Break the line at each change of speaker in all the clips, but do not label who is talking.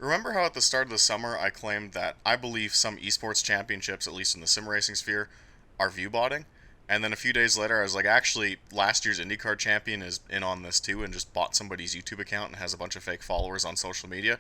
Remember how at the start of the summer I claimed that I believe some esports championships, at least in the sim racing sphere, are viewbotting? And then a few days later I was like, actually, last year's IndyCar champion is in on this too and just bought somebody's YouTube account and has a bunch of fake followers on social media.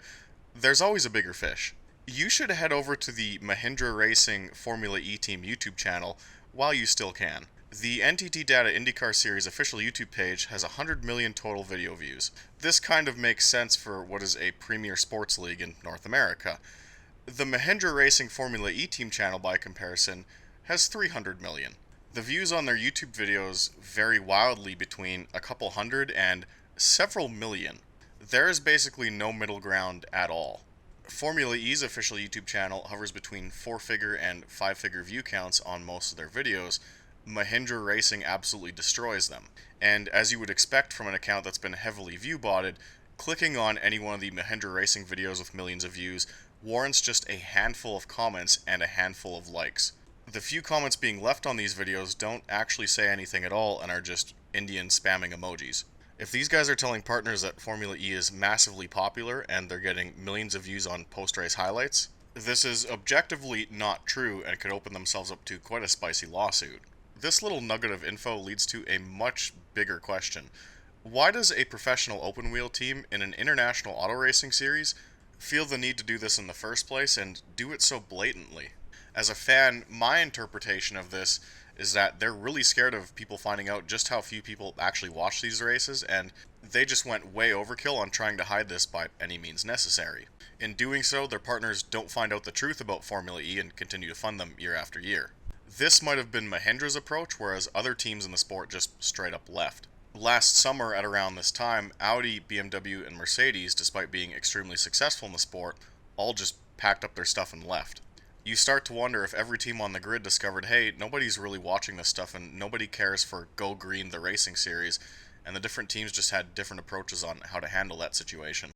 There's always a bigger fish. You should head over to the Mahindra Racing Formula E Team YouTube channel while you still can. The NTT Data IndyCar Series official YouTube page has 100 million total video views. This kind of makes sense for what is a premier sports league in North America. The Mahindra Racing Formula E Team channel, by comparison, has 300 million. The views on their YouTube videos vary wildly between a couple hundred and several million. There is basically no middle ground at all. Formula E's official YouTube channel hovers between 4-figure and 5-figure view counts on most of their videos. Mahindra Racing absolutely destroys them. And as you would expect from an account that's been heavily view-botted, clicking on any one of the Mahindra Racing videos with millions of views warrants just a handful of comments and a handful of likes. The few comments being left on these videos don't actually say anything at all and are just Indian spamming emojis. If these guys are telling partners that Formula E is massively popular and they're getting millions of views on post-race highlights, this is objectively not true and could open themselves up to quite a spicy lawsuit. This little nugget of info leads to a much bigger question. Why does a professional open wheel team in an international auto racing series feel the need to do this in the first place and do it so blatantly? As a fan, my interpretation of this is that they're really scared of people finding out just how few people actually watch these races, and they just went way overkill on trying to hide this by any means necessary. In doing so, their partners don't find out the truth about Formula E and continue to fund them year after year. This might have been Mahindra's approach, whereas other teams in the sport just straight up left. Last summer, at around this time, Audi, BMW, and Mercedes, despite being extremely successful in the sport, all just packed up their stuff and left. You start to wonder if every team on the grid discovered, hey, nobody's really watching this stuff and nobody cares for Go Green, the racing series, and the different teams just had different approaches on how to handle that situation.